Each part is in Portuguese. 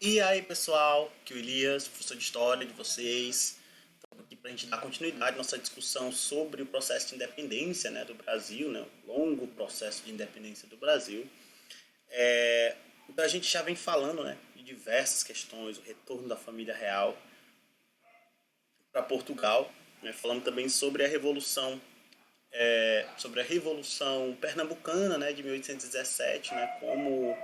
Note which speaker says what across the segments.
Speaker 1: E aí, pessoal, aqui é o Elias, professor de História de vocês. Estamos aqui para a gente dar continuidade à nossa discussão sobre o processo de independência, né, do Brasil, né, o longo processo de independência do Brasil. Então a gente já vem falando, né, de diversas questões, o retorno da família real para Portugal, né, falando também sobre a Revolução Pernambucana, né, de 1817, né, como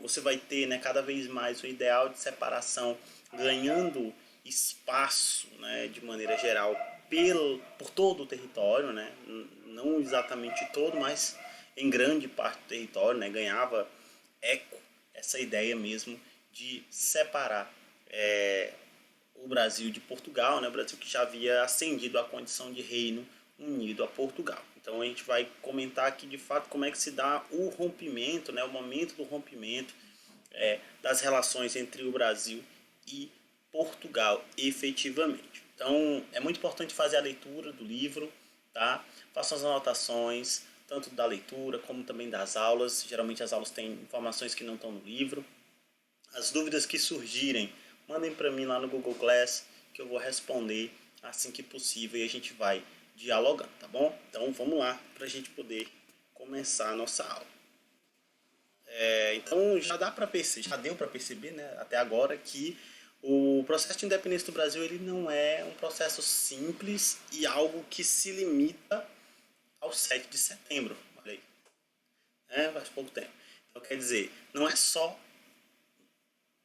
Speaker 1: você vai ter, né, cada vez mais o ideal de separação ganhando espaço, né, de maneira geral por todo o território, né, não exatamente todo, mas em grande parte do território, né, ganhava eco essa ideia mesmo de separar o Brasil de Portugal, né, o Brasil que já havia ascendido à condição de reino unido a Portugal. Então a gente vai comentar aqui de fato como é que se dá o rompimento, né, o momento do rompimento das relações entre o Brasil e Portugal, efetivamente. Então é muito importante fazer a leitura do livro, tá? Façam as anotações, tanto da leitura como também das aulas. Geralmente as aulas têm informações que não estão no livro. As dúvidas que surgirem, mandem para mim lá no Google Class, que eu vou responder assim que possível e a gente vai dialogando, tá bom? Então vamos lá para a gente poder começar a nossa aula. Então já deu para perceber, né, até agora que o processo de independência do Brasil ele não é um processo simples e algo que se limita ao 7 de setembro. Olha aí, faz pouco tempo. Então quer dizer, não é só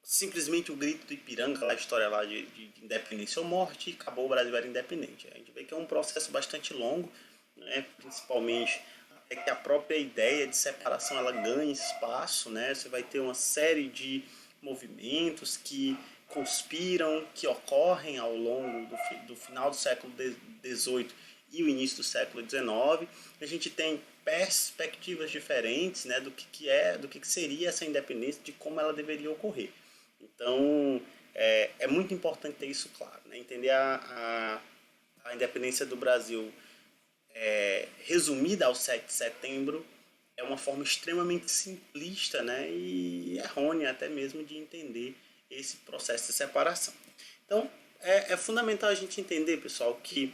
Speaker 1: simplesmente o grito do Ipiranga, a história lá de independência ou morte, e acabou, o Brasil era independente. A gente vê que é um processo bastante longo, né, principalmente até que a própria ideia de separação ela ganha espaço, né, você vai ter uma série de movimentos que conspiram, que ocorrem ao longo do final do século XVIII e o início do século XIX. A gente tem perspectivas diferentes, né, do que seria essa independência, de como ela deveria ocorrer. Então, é muito importante ter isso claro, né? Entender a independência do Brasil resumida ao 7 de setembro é uma forma extremamente simplista, né? E errônea até mesmo de entender esse processo de separação. Então, é fundamental a gente entender, pessoal, que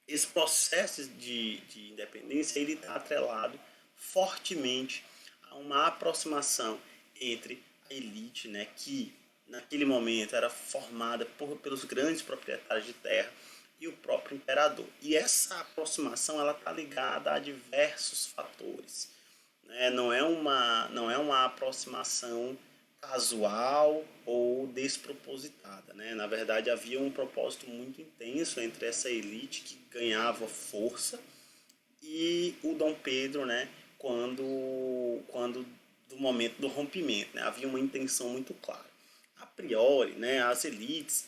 Speaker 1: esse processo de independência ele está atrelado fortemente a uma aproximação entre a elite, né, que naquele momento era formada pelos grandes proprietários de terra e o próprio imperador. E essa aproximação ela está ligada a diversos fatores, né? Não é uma aproximação casual ou despropositada, né? Na verdade havia um propósito muito intenso entre essa elite que ganhava força e o Dom Pedro, né? Quando do momento do rompimento, né? Havia uma intenção muito clara. A priori, né? As elites,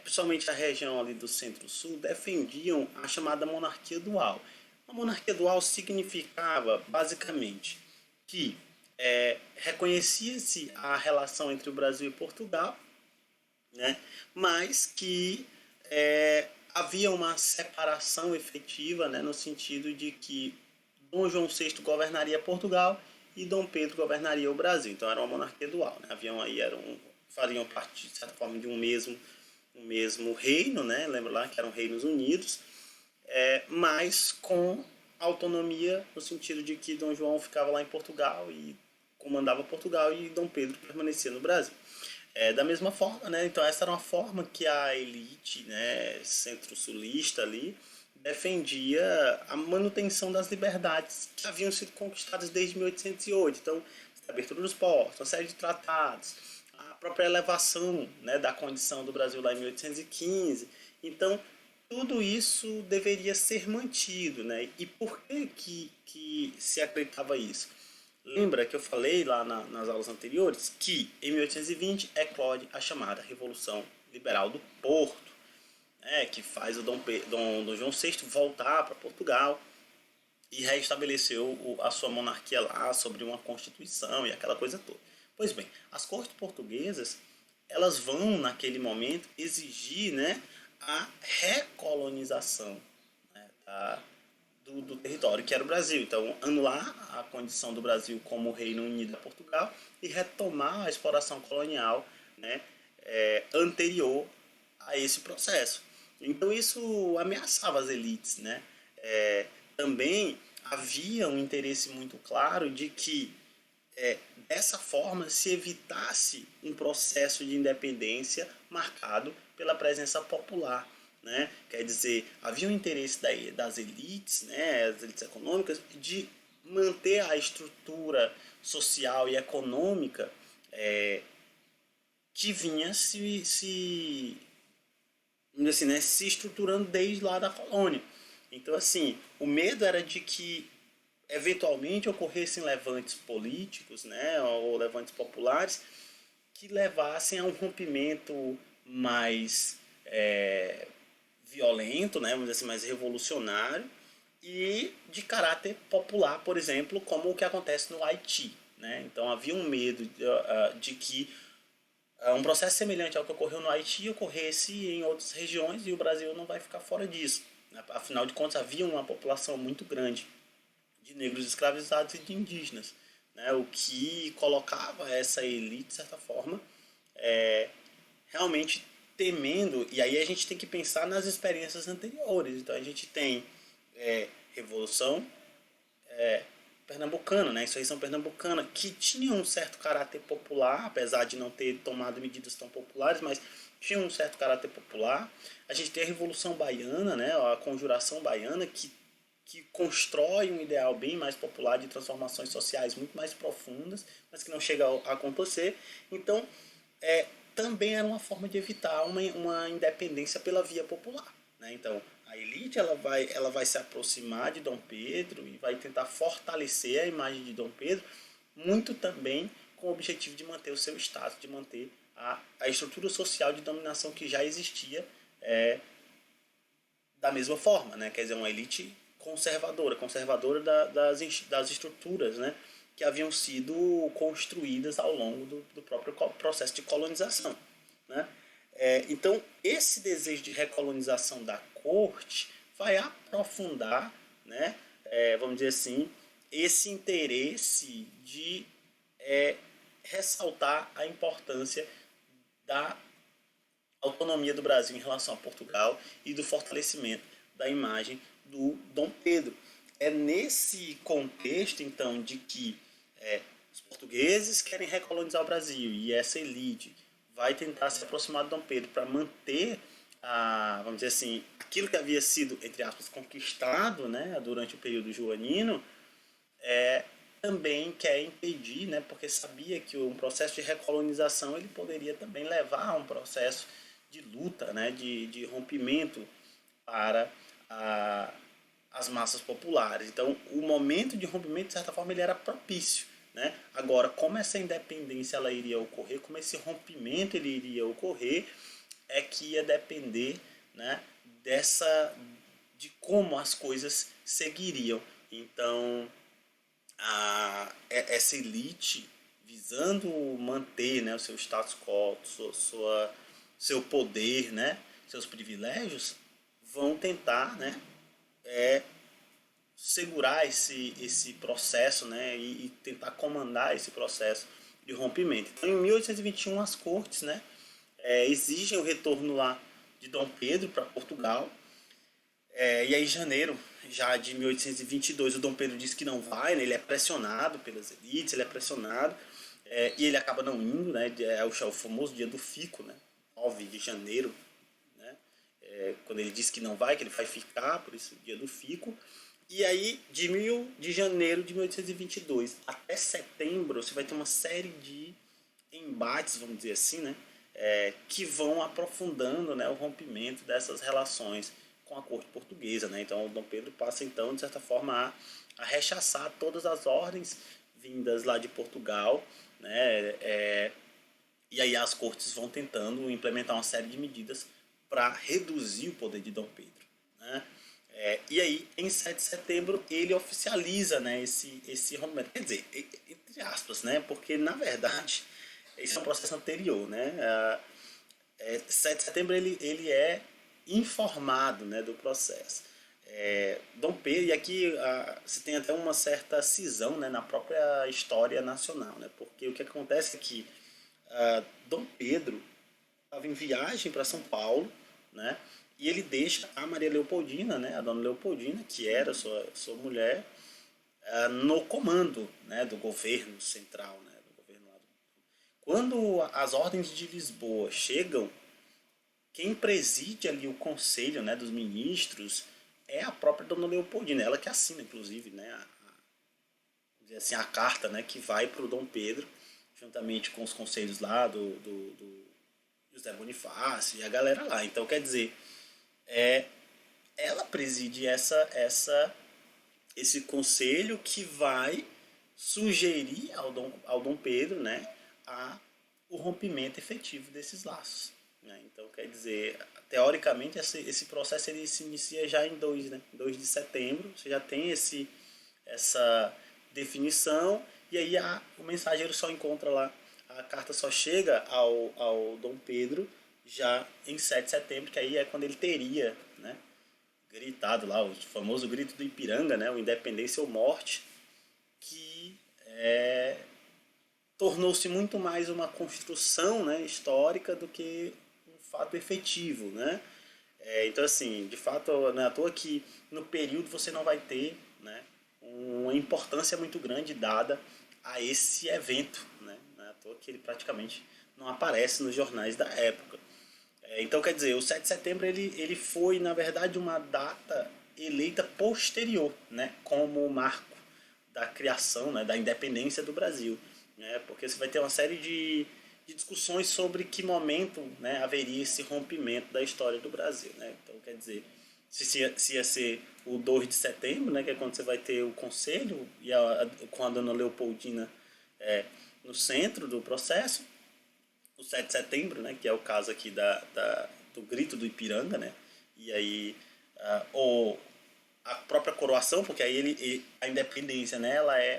Speaker 1: principalmente a região ali do Centro-Sul, defendiam a chamada monarquia dual. A monarquia dual significava basicamente que reconhecia-se a relação entre o Brasil e Portugal, né? Mas que havia uma separação efetiva, né? No sentido de que Dom João VI governaria Portugal e Dom Pedro governaria o Brasil. Então era uma monarquia dual, né? Fariam parte, de certa forma, de um mesmo reino, né? Lembra lá que eram reinos unidos, mas com autonomia no sentido de que Dom João ficava lá em Portugal e comandava Portugal e Dom Pedro permanecia no Brasil. Da mesma forma, né? Então essa era uma forma que a elite, né, centro-sulista ali defendia a manutenção das liberdades que haviam sido conquistadas desde 1808. Então, a abertura dos portos, uma série de tratados, a própria elevação, né, da condição do Brasil lá em 1815. Então, tudo isso deveria ser mantido, né? E por que se acreditava isso? Lembra que eu falei lá nas aulas anteriores que em 1820 eclode a chamada Revolução Liberal do Porto, né, que faz o Dom João VI voltar para Portugal e reestabeleceu a sua monarquia lá sobre uma constituição e aquela coisa toda. Pois bem, as cortes portuguesas elas vão naquele momento exigir, né, a recolonização, né, do território, que era o Brasil. Então, anular a condição do Brasil como Reino Unido a Portugal e retomar a exploração colonial, né, anterior a esse processo. Então, isso ameaçava as elites. Né? Também havia um interesse muito claro de que dessa forma se evitasse um processo de independência marcado pela presença popular. Né? Quer dizer, havia um interesse das elites, né, as elites econômicas, de manter a estrutura social e econômica que vinha assim, né, se estruturando desde lá da colônia. Então, assim, o medo era de que eventualmente ocorressem levantes políticos, né, ou levantes populares que levassem a um rompimento mais violento, né, vamos dizer assim, mais revolucionário e de caráter popular, por exemplo, como o que acontece no Haiti. Né? Então havia um medo de que um processo semelhante ao que ocorreu no Haiti ocorresse em outras regiões e o Brasil não vai ficar fora disso. Afinal de contas, havia uma população muito grande de negros escravizados e de indígenas, né? O que colocava essa elite, de certa forma, realmente temendo, e aí a gente tem que pensar nas experiências anteriores. Então a gente tem Revolução Pernambucana, né? Insurreição Pernambucana, que tinha um certo caráter popular, apesar de não ter tomado medidas tão populares, mas tinha um certo caráter popular. A gente tem a Revolução Baiana, né? A Conjuração Baiana, que constrói um ideal bem mais popular de transformações sociais muito mais profundas, mas que não chega a acontecer. Então, também era uma forma de evitar uma independência pela via popular. Né? Então, a elite ela vai se aproximar de Dom Pedro e vai tentar fortalecer a imagem de Dom Pedro, muito também com o objetivo de manter o seu status, de manter a estrutura social de dominação que já existia da mesma forma. Né? Quer dizer, uma elite conservadora das estruturas, né, que haviam sido construídas ao longo do próprio processo de colonização. Né? Então, esse desejo de recolonização da corte vai aprofundar, né, vamos dizer assim, esse interesse de ressaltar a importância da autonomia do Brasil em relação a Portugal e do fortalecimento da imagem do Dom Pedro. É nesse contexto, então, de que os portugueses querem recolonizar o Brasil e essa elite vai tentar se aproximar de Dom Pedro para manter, vamos dizer assim, aquilo que havia sido, entre aspas, conquistado, né, durante o período joanino, também quer impedir, né, porque sabia que um processo de recolonização ele poderia também levar a um processo de luta, né, de rompimento para as massas populares. Então, o momento de rompimento, de certa forma, ele era propício. Né? Agora, como essa independência ela iria ocorrer, como esse rompimento ele iria ocorrer, é que ia depender, né, de como as coisas seguiriam. Então, essa elite, visando manter, né, o seu status quo, seu poder, né, seus privilégios, vão tentar, né, segurar esse processo, né, e tentar comandar esse processo de rompimento. Então, em 1821, as cortes, né, exigem o retorno lá de Dom Pedro para Portugal. E aí, em janeiro já de 1822, o Dom Pedro diz que não vai, né, ele é pressionado pelas elites, ele é pressionado, e ele acaba não indo. Né, é o famoso dia do fico, né, 9 de janeiro, né, quando ele diz que não vai, que ele vai ficar, por isso dia do fico. E aí, de janeiro de 1822 até setembro, você vai ter uma série de embates, vamos dizer assim, né, que vão aprofundando, né, o rompimento dessas relações com a corte portuguesa. Né. Então, o Dom Pedro passa, então, de certa forma, a rechaçar todas as ordens vindas lá de Portugal. Né, e aí as cortes vão tentando implementar uma série de medidas para reduzir o poder de Dom Pedro. Né. E aí, em 7 de setembro, ele oficializa, né, esse rompimento. Quer dizer, entre aspas, né, porque, na verdade, esse é um processo anterior. Né, 7 de setembro ele é informado, né, do processo. Dom Pedro, e aqui se tem até uma certa cisão, né, na própria história nacional, né, porque o que acontece é que Dom Pedro estava em viagem para São Paulo, né, e ele deixa a Maria Leopoldina, né, a dona Leopoldina, que era sua mulher, no comando, né, do governo central, né, do governo lá. Quando as ordens de Lisboa chegam, quem preside ali o conselho, né, dos ministros é a própria dona Leopoldina, ela que assina, inclusive, né, assim, a carta, né, que vai para o Dom Pedro, juntamente com os conselhos lá do José Bonifácio e a galera lá. Então, quer dizer, ela preside esse conselho que vai sugerir ao Dom Pedro, né, o rompimento efetivo desses laços. Né? Então, quer dizer, teoricamente, esse processo ele se inicia já em 2, né? 2 de setembro, você já tem essa definição, e aí o mensageiro só encontra lá, a carta só chega ao Dom Pedro já em 7 de setembro, que aí é quando ele teria, né, gritado lá, o famoso grito do Ipiranga, né, o Independência ou Morte, que tornou-se muito mais uma construção, né, histórica do que um fato efetivo, né? Então, assim, de fato, não é à toa que no período você não vai ter, né, uma importância muito grande dada a esse evento, né? Não é à toa que ele praticamente não aparece nos jornais da época. Então, quer dizer, o 7 de setembro ele foi, na verdade, uma data eleita posterior, né, como marco da criação, né, da independência do Brasil. Né, porque você vai ter uma série de discussões sobre que momento, né, haveria esse rompimento da história do Brasil. Né? Então, quer dizer, se ia ser o 2 de setembro, né, que é quando você vai ter o conselho e com a dona Leopoldina no centro do processo, o 7 de setembro, né, que é o caso aqui do grito do Ipiranga, né, e aí a própria coroação, porque aí a independência, né,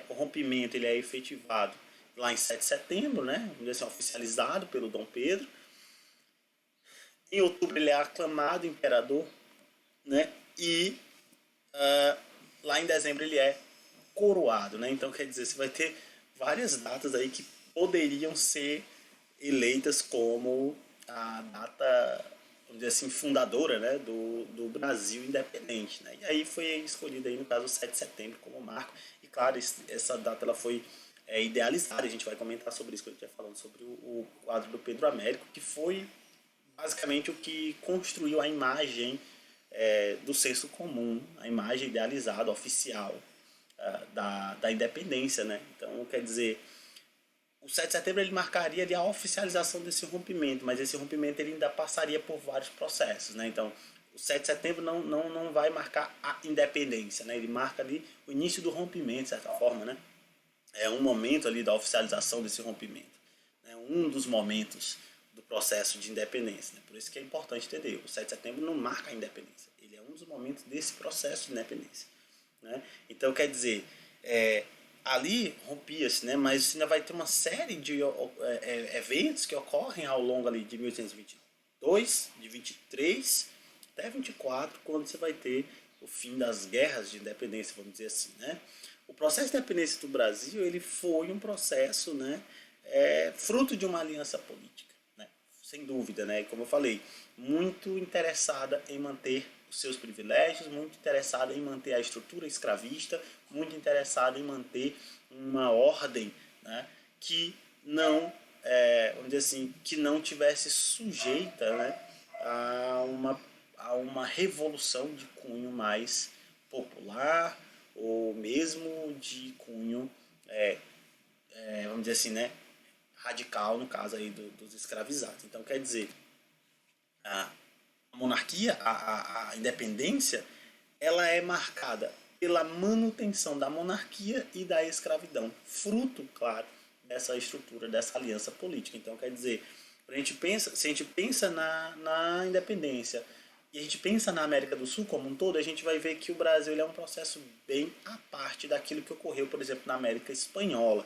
Speaker 1: o rompimento ele é efetivado lá em 7 de setembro, né, vamos dizer assim, oficializado pelo Dom Pedro. Em outubro ele é aclamado imperador, né, e lá em dezembro ele é coroado, né, então quer dizer, você vai ter várias datas aí que poderiam ser eleitas como a data, vamos dizer assim, fundadora, né, do Brasil independente. Né? E aí foi escolhida, aí, no caso, o 7 de setembro como marco. E, claro, essa data ela foi idealizada. A gente vai comentar sobre isso quando a gente vai falando sobre o quadro do Pedro Américo, que foi basicamente o que construiu a imagem do senso comum, a imagem idealizada, oficial da independência. Né? Então, quer dizer, o 7 de setembro ele marcaria ali a oficialização desse rompimento, mas esse rompimento ele ainda passaria por vários processos. Né? Então, o 7 de setembro não vai marcar a independência, né? Ele marca ali o início do rompimento, de certa forma. Né? É um momento ali da oficialização desse rompimento. Né? Um dos momentos do processo de independência. Né? Por isso que é importante entender, o 7 de setembro não marca a independência, ele é um dos momentos desse processo de independência. Né? Então, quer dizer, ali rompia-se, né? Mas você ainda vai ter uma série de eventos que ocorrem ao longo ali de 1822, de 23 até 24, quando você vai ter o fim das guerras de independência, vamos dizer assim, né? O processo de independência do Brasil ele foi um processo, né, fruto de uma aliança política, né? Sem dúvida, né? Como eu falei, muito interessada em manter os seus privilégios, muito interessada em manter a estrutura escravista, muito interessada em manter uma ordem, né, que não, vamos dizer assim, que não tivesse sujeita, né, a uma revolução de cunho mais popular ou mesmo de cunho, vamos dizer assim, né, radical, no caso aí dos escravizados. Então, quer dizer, a monarquia, a independência, ela é marcada pela manutenção da monarquia e da escravidão, fruto, claro, dessa estrutura, dessa aliança política. Então, quer dizer, se a gente pensa na independência e a gente pensa na América do Sul como um todo, a gente vai ver que o Brasil é um processo bem à parte daquilo que ocorreu, por exemplo, na América Espanhola.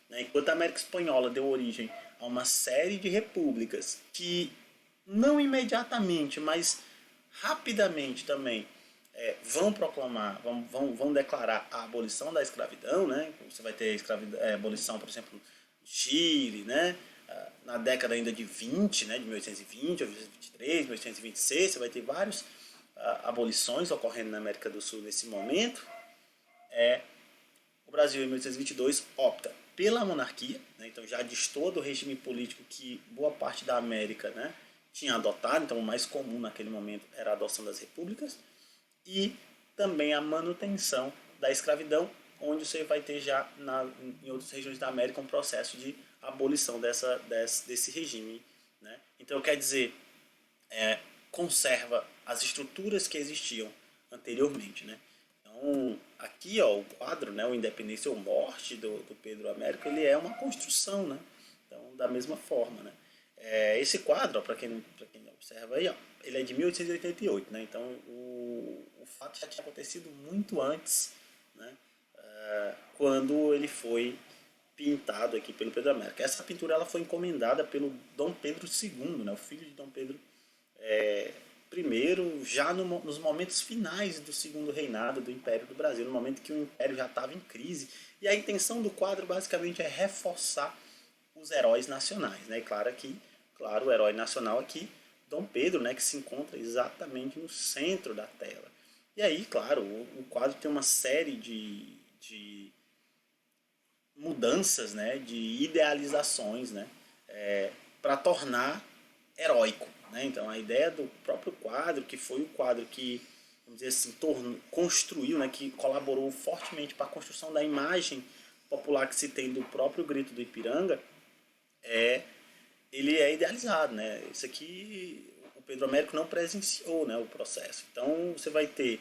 Speaker 1: Né? Enquanto a América Espanhola deu origem a uma série de repúblicas que, não imediatamente, mas rapidamente também, vão proclamar, vão declarar a abolição da escravidão, né? Você vai ter abolição, por exemplo, no Chile, né? Na década ainda de 20, né? De 1820, 1823, 1826, você vai ter várias abolições ocorrendo na América do Sul nesse momento. O Brasil, em 1822, opta pela monarquia, né? Então já destoa do regime político que boa parte da América, né, tinha adotado. Então o mais comum naquele momento era a adoção das repúblicas, e também a manutenção da escravidão, onde você vai ter já em outras regiões da América um processo de abolição desse regime, né? Então quer dizer, conserva as estruturas que existiam anteriormente, né? Então, aqui, ó, o quadro, né, o Independência ou Morte do Pedro Américo, ele é uma construção, né? Então, da mesma forma, né? Esse quadro, para quem observa aí, ó, ele é de 1888, né? Então, o fato já tinha acontecido muito antes, né? Quando ele foi pintado aqui pelo Pedro Américo. Essa pintura ela foi encomendada pelo Dom Pedro II, né? O filho de Dom Pedro primeiro, já nos momentos finais do segundo reinado do Império do Brasil, no momento que o Império já estava em crise. E a intenção do quadro basicamente é reforçar os heróis nacionais, né? E claro, o herói nacional aqui, Dom Pedro, né, que se encontra exatamente no centro da tela. E aí, claro, o quadro tem uma série de mudanças, né, de idealizações, né, para tornar heróico, né? Então a ideia do próprio quadro, que foi o quadro que, vamos dizer assim, construiu, né, que colaborou fortemente para a construção da imagem popular que se tem do próprio Grito do Ipiranga, ele é idealizado, né? Isso aqui o Pedro Américo não presenciou, né, o processo. Então você vai ter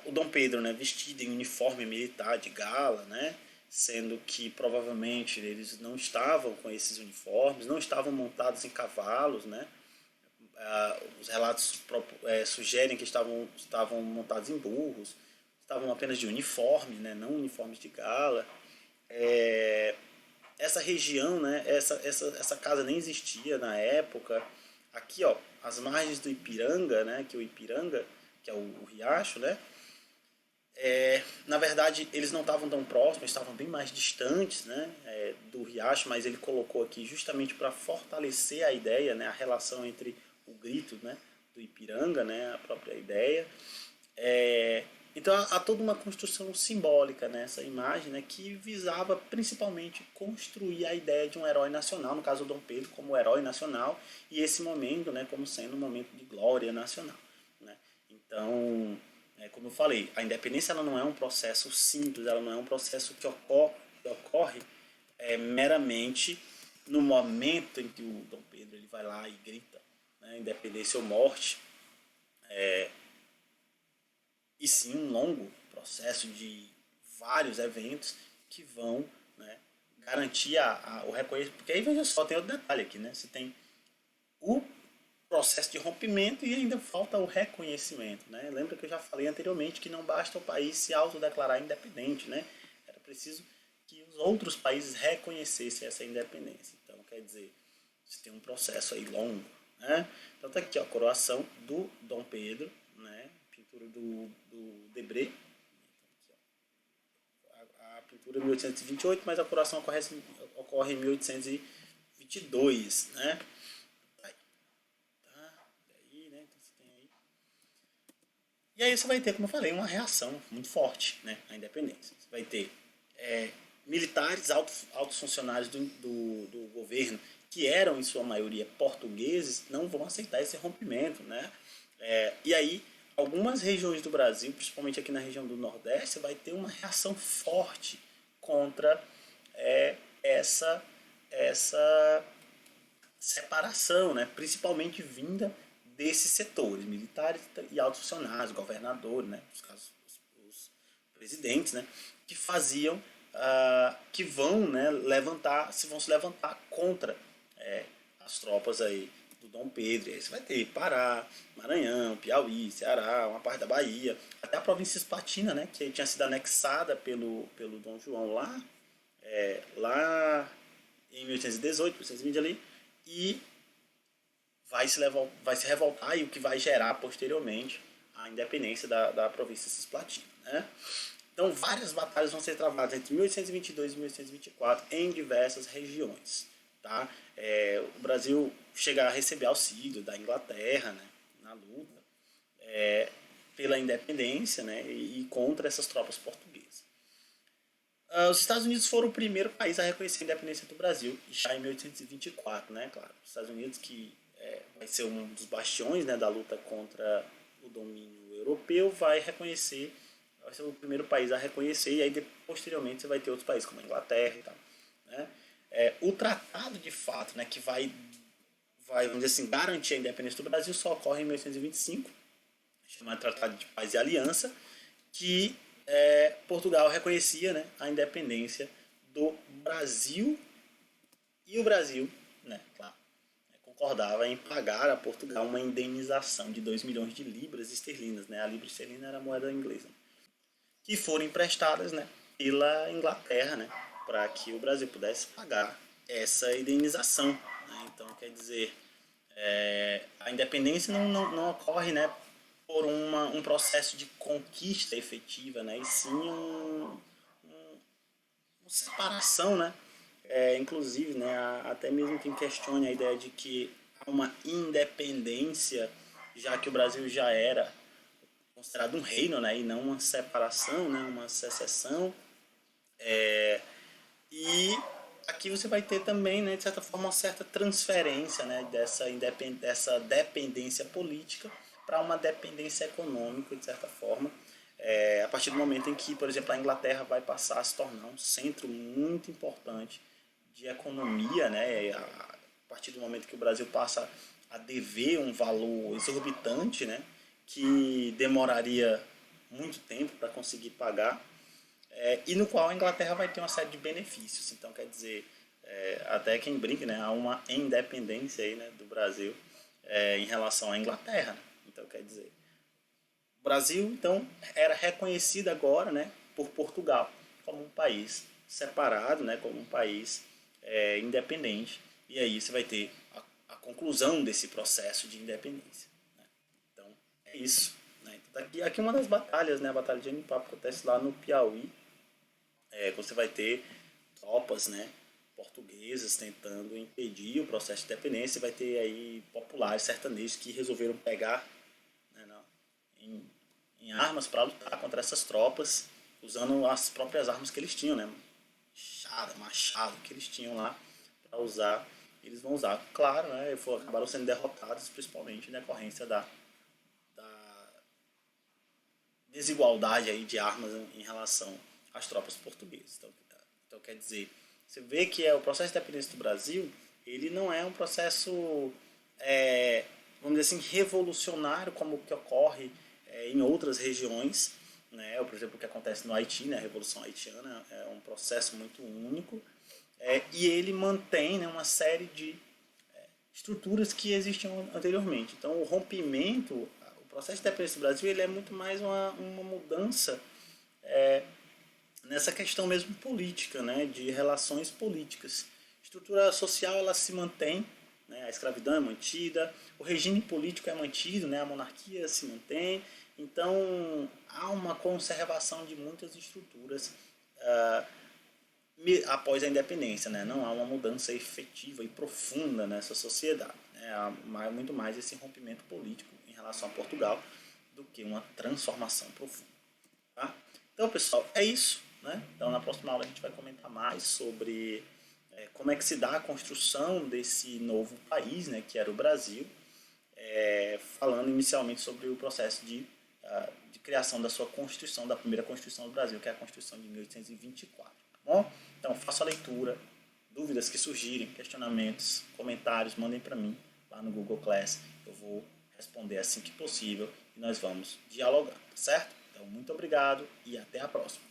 Speaker 1: o Dom Pedro, né, vestido em uniforme militar de gala, né, sendo que provavelmente eles não estavam com esses uniformes, não estavam montados em cavalos, né? Os relatos sugerem que estavam montados em burros, estavam apenas de uniforme, né, não uniformes de gala. Essa região, né, essa casa nem existia na época. Aqui, ó, as margens do Ipiranga, né, que o Ipiranga, que é o riacho, né, na verdade, eles não estavam tão próximos, estavam bem mais distantes, né, do riacho, mas ele colocou aqui justamente para fortalecer a ideia, né, a relação entre o grito, né, do Ipiranga, né, a própria ideia. Então há toda uma construção simbólica nessa imagem, né, que visava principalmente construir a ideia de um herói nacional, no caso Dom Pedro como herói nacional, e esse momento, né, como sendo um momento de glória nacional, né? Então, como eu falei, a independência ela não é um processo simples, ela não é um processo que ocorre meramente no momento em que o Dom Pedro ele vai lá e grita, né, independência ou morte, e sim um longo processo de vários eventos que vão, né, garantir o reconhecimento. Porque aí, veja só, tem outro detalhe aqui, né? Você tem o processo de rompimento e ainda falta o reconhecimento, né? Lembra que eu já falei anteriormente que não basta o país se autodeclarar independente, né? Era preciso que os outros países reconhecessem essa independência. Então, quer dizer, você tem um processo aí longo, né? Então tá aqui, ó, a coroação do Dom Pedro, né? Pintura do Debré. A pintura é 1828, mas a coroação ocorre em 1822, né? E aí você vai ter, como eu falei, uma reação muito forte, né, à independência. Você vai ter militares, altos funcionários do governo, que eram em sua maioria portugueses, não vão aceitar esse rompimento, né? E aí algumas regiões do Brasil, principalmente aqui na região do Nordeste, vai ter uma reação forte contra essa separação, né? Principalmente vinda desses setores, militares e altos funcionários, governadores, né? Nos casos, os presidentes, né? Que faziam, que vão, né, vão se levantar contra as tropas aí do Dom Pedro. E aí você vai ter Pará, Maranhão, Piauí, Ceará, uma parte da Bahia, até a província Espartina, né, que tinha sido anexada pelo Dom João lá em 1818, 1820 ali, e vai se revoltar, e o que vai gerar posteriormente a independência da província cisplatina, né? Então, várias batalhas vão ser travadas entre 1822 e 1824 em diversas regiões. Tá? O Brasil chega a receber auxílio da Inglaterra, né, na luta pela independência, né, e contra essas tropas portuguesas. Os Estados Unidos foram o primeiro país a reconhecer a independência do Brasil, já em 1824, né, claro. Os Estados Unidos, que vai ser um dos bastiões, né, da luta contra o domínio europeu, vai ser o primeiro país a reconhecer, e aí posteriormente você vai ter outros países como a Inglaterra e tal, né. O tratado de fato, né, que vai, vamos dizer assim, garantir a independência do Brasil só ocorre em 1825, chamado Tratado de Paz e Aliança, que Portugal reconhecia, né, a independência do Brasil, e o Brasil, né, claro, concordava em pagar a Portugal uma indenização de 2 milhões de libras esterlinas, né, a libra esterlina era a moeda inglesa, que foram emprestadas, né, pela Inglaterra, né, para que o Brasil pudesse pagar essa indenização, né? Então, quer dizer, a independência não ocorre, né, por um processo de conquista efetiva, né, e sim uma separação, né? Inclusive, né, até mesmo quem questione a ideia de que há uma independência, já que o Brasil já era considerado um reino, né, e não uma separação, né, uma secessão. E aqui você vai ter também, né, de certa forma, uma certa transferência, né, dessa dependência política para uma dependência econômica, de certa forma, a partir do momento em que, por exemplo, a Inglaterra vai passar a se tornar um centro muito importante de economia, né, a partir do momento que o Brasil passa a dever um valor exorbitante, né, que demoraria muito tempo para conseguir pagar, e no qual a Inglaterra vai ter uma série de benefícios. Então, quer dizer, até quem brinca, né, há uma independência aí, né, do Brasil em relação à Inglaterra. Né? Então, quer dizer, o Brasil, então, era reconhecido agora, né, por Portugal como um país separado, né, como um país independente. E aí você vai ter a conclusão desse processo de independência. Né? Então, é isso. Né? Então, aqui uma das batalhas, né, a Batalha de Anipapo, acontece lá no Piauí. Você vai ter tropas, né, portuguesas tentando impedir o processo de independência. Vai ter aí populares sertanejos que resolveram pegar, né, em armas para lutar contra essas tropas, usando as próprias armas que eles tinham, né, machado que eles tinham lá para usar. Eles vão usar, claro, né, acabaram sendo derrotados, principalmente em decorrência da desigualdade aí de armas em relação às tropas portuguesas. Então quer dizer, você vê que o processo de independência do Brasil, ele não é um processo, vamos dizer assim, revolucionário como o que ocorre em outras regiões, né? Por exemplo, o que acontece no Haiti, né? A Revolução Haitiana é um processo muito único, e ele mantém, né, uma série de estruturas que existiam anteriormente. Então, o rompimento, o processo de independência do Brasil, ele é muito mais uma mudança nessa questão mesmo política, né, de relações políticas. A estrutura social ela se mantém, né, a escravidão é mantida, o regime político é mantido, né, a monarquia se mantém. Então, há uma conservação de muitas estruturas após a independência, né? Não há uma mudança efetiva e profunda nessa sociedade. Né? Há muito mais esse rompimento político em relação a Portugal do que uma transformação profunda. Tá? Então, pessoal, é isso. Né? Então, na próxima aula a gente vai comentar mais sobre como é que se dá a construção desse novo país, né, que era o Brasil, falando inicialmente sobre o processo de criação da sua Constituição, da primeira Constituição do Brasil, que é a Constituição de 1824. Tá bom? Então, faça a leitura, dúvidas que surgirem, questionamentos, comentários, mandem para mim lá no Google Class. Eu vou responder assim que possível e nós vamos dialogar, tá certo? Então, muito obrigado e até a próxima.